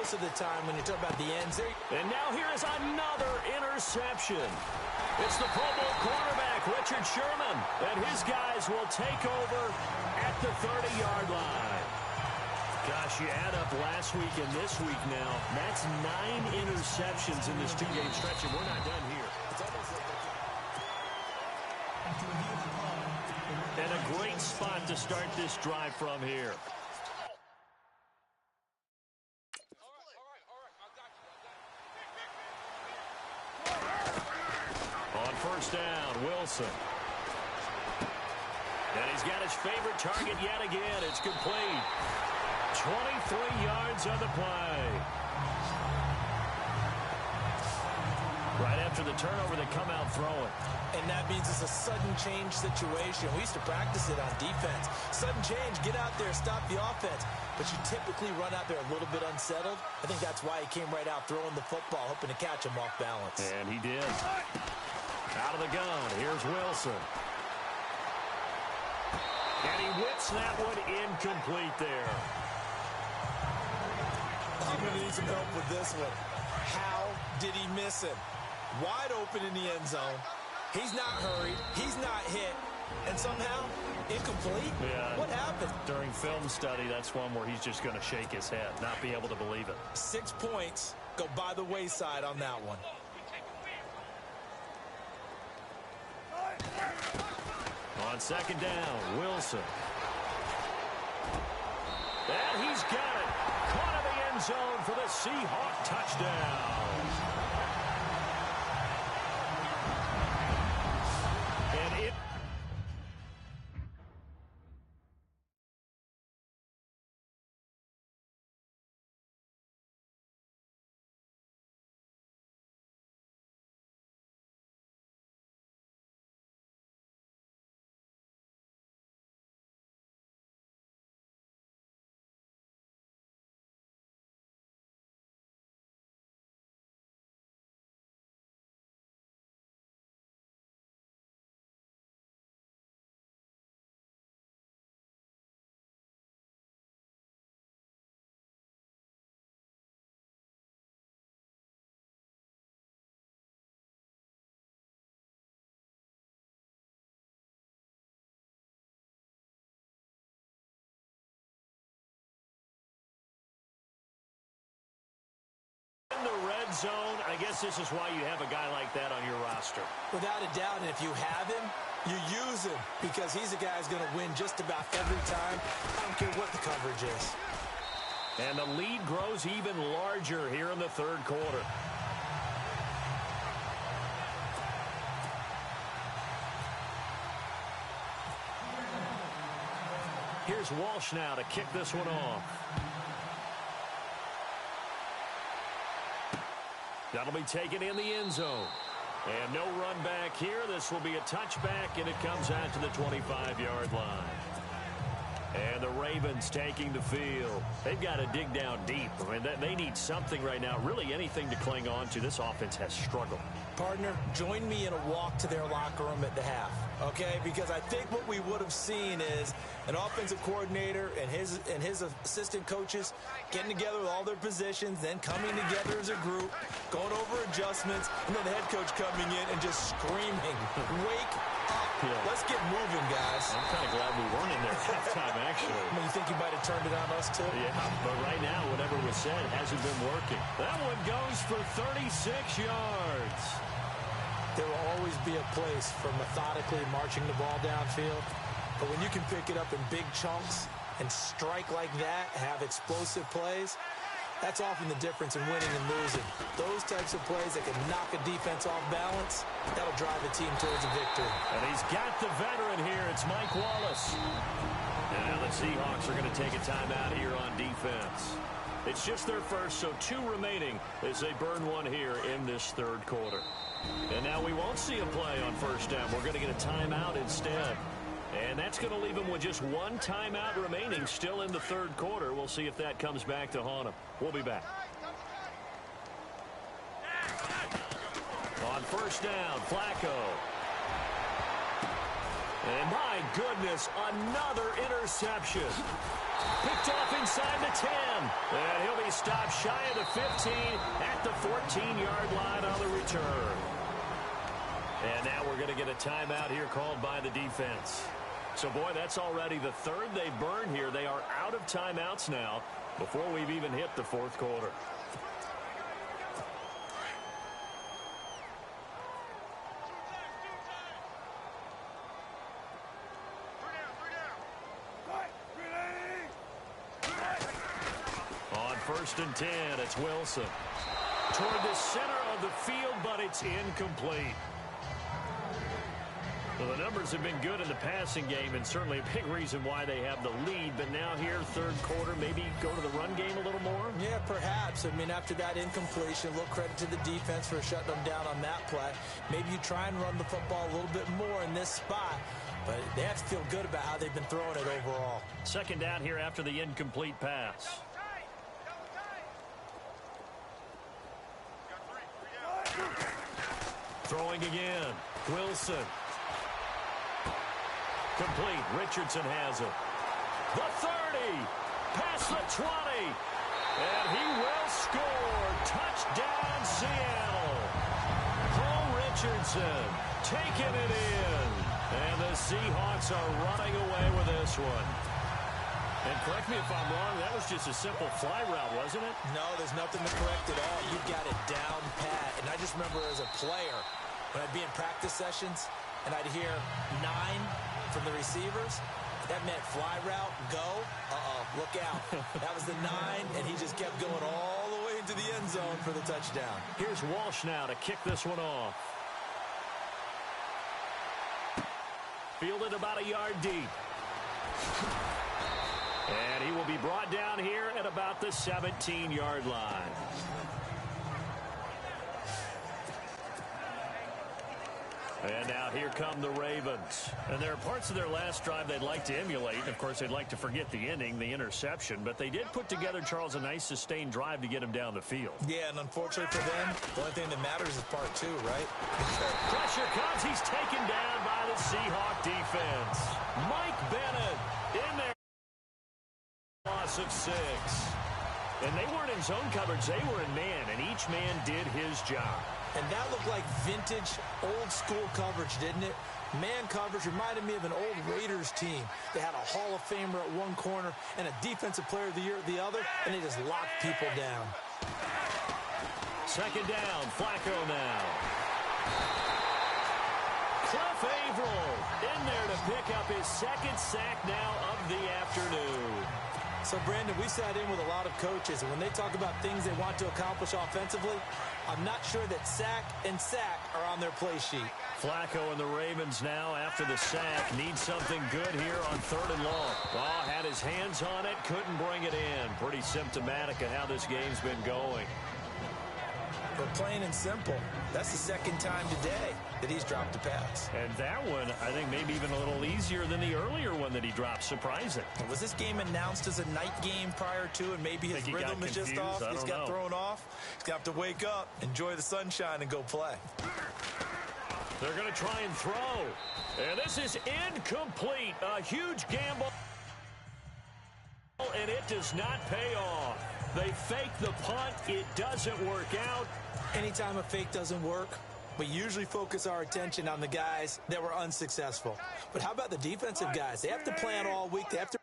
most of the time when you talk about the ends there. And now here is another interception. It's the Pro Bowl quarterback, Richard Sherman, and his guys will take over at the 30-yard line. Gosh, you add up last week and this week now. That's 9 interceptions in this two-game stretch, and we're not done here. And a great spot to start this drive from here. On first down, Wilson. And he's got his favorite target yet again. It's complete. 23 yards on the play. Right after the turnover, they come out throwing. And that means it's a sudden change situation. We used to practice it on defense. Sudden change, get out there, stop the offense. But you typically run out there a little bit unsettled. I think that's why he came right out throwing the football, hoping to catch him off balance. And he did. Out of the gun, here's Wilson. And he whips that one incomplete there. I'm going to need some help with this one. How did he miss it? Wide open in the end zone. He's not hurried. He's not hit. And somehow, incomplete? Yeah. What happened? During film study, that's one where he's just going to shake his head, not be able to believe it. 6 points go by the wayside on that one. On second down, Wilson. And he's got it. Caught in the end zone for the Seahawk touchdown. And it... In the red zone, I guess this is why you have a guy like that on your roster. Without a doubt, and if you have him, you use him because he's a guy who's going to win just about every time. I don't care what the coverage is. And the lead grows even larger here in the third quarter. Here's Walsh now to kick this one off. That'll be taken in the end zone. And no run back here. This will be a touchback, and it comes out to the 25-yard line. And the Ravens taking the field. They've got to dig down deep. I mean, they need something right now, really anything to cling on to. This offense has struggled. Partner, join me in a walk to their locker room at the half, okay? Because I think what we would have seen is an offensive coordinator and his assistant coaches getting together with all their positions, then coming together as a group, going over adjustments, and then the head coach coming in and just screaming, wake up. Yeah. Let's get moving, guys. I'm kind of glad we weren't in there halftime, actually. I mean, you think you might have turned it on us, too? Yeah, but right now, whatever was said hasn't been working. That one goes for 36 yards. There will always be a place for methodically marching the ball downfield. But when you can pick it up in big chunks and strike like that, have explosive plays, that's often the difference in winning and losing. Those types of plays that can knock a defense off balance, that'll drive a team towards a victory. And he's got the veteran here. It's Mike Wallace. And now the Seahawks are going to take a timeout here on defense. It's just their first, so 2 remaining as they burn one here in this third quarter. And now we won't see a play on first down. We're going to get a timeout instead. And that's going to leave them with just 1 timeout remaining still in the third quarter. We'll see if that comes back to haunt them. We'll be back. On first down, Flacco. And my goodness, another interception. Picked off inside the 10. And he'll be stopped shy of the 15 at the 14-yard line on the return. And now we're going to get a timeout here called by the defense. So, boy, that's already the third they've burned here. They are out of timeouts now before we've even hit the fourth quarter. On 1st and 10, it's Wilson. Toward the center of the field, but it's incomplete. Well, the numbers have been good in the passing game, and certainly a big reason why they have the lead. But now here, third quarter, maybe go to the run game a little more? Yeah, perhaps. I mean, after that incompletion, a little credit to the defense for shutting them down on that play. Maybe you try and run the football a little bit more in this spot, but they have to feel good about how they've been throwing it overall. Second down here after the incomplete pass. Throwing again. Wilson. Complete. Richardson has it. The 30. Past the 20. And he will score. Touchdown, Seattle. Paul Richardson taking it in. And the Seahawks are running away with this one. And correct me if I'm wrong, that was just a simple fly route, wasn't it? No, there's nothing to correct at all. You got it down pat. And I just remember as a player, when I'd be in practice sessions, and I'd hear 9 from the receivers, that meant fly route, go, look out. That was the 9, and he just kept going all the way into the end zone for the touchdown. Here's Walsh now to kick this one off. Fielded about a yard deep. And he will be brought down here at about the 17-yard line. And now here come the Ravens. And there are parts of their last drive they'd like to emulate. And, of course, they'd like to forget the ending, the interception. But they did put together, Charles, a nice sustained drive to get him down the field. Yeah, and unfortunately for them, the only thing that matters is part 2, right? Pressure comes. He's taken down by the Seahawk defense. Mike Bennett in there. Loss of 6. And they weren't in zone coverage. They were in man, and each man did his job. And that looked like vintage, old-school coverage, didn't it? Man coverage reminded me of an old Raiders team. They had a Hall of Famer at one corner and a Defensive Player of the Year at the other, and they just locked people down. Second down, Flacco now. Cliff Averill in there to pick up his second sack now of the afternoon. So, Brandon, we sat in with a lot of coaches, and when they talk about things they want to accomplish offensively, I'm not sure that sack and sack are on their play sheet. Flacco and the Ravens now, after the sack, need something good here on 3rd and long. Oh, had his hands on it, couldn't bring it in. Pretty symptomatic of how this game's been going. But plain and simple, that's the second time today that he's dropped a pass. And that one, I think, maybe even a little easier than the earlier one that he dropped. Surprising. Was this game announced as a night game prior to, and maybe his rhythm is just off? He's got thrown off. He's got to wake up, enjoy the sunshine, and go play. They're going to try and throw. And this is incomplete. A huge gamble. And it does not pay off. They fake the punt. It doesn't work out. Anytime a fake doesn't work, we usually focus our attention on the guys that were unsuccessful. But how about the defensive guys? They have to plan all week. They have to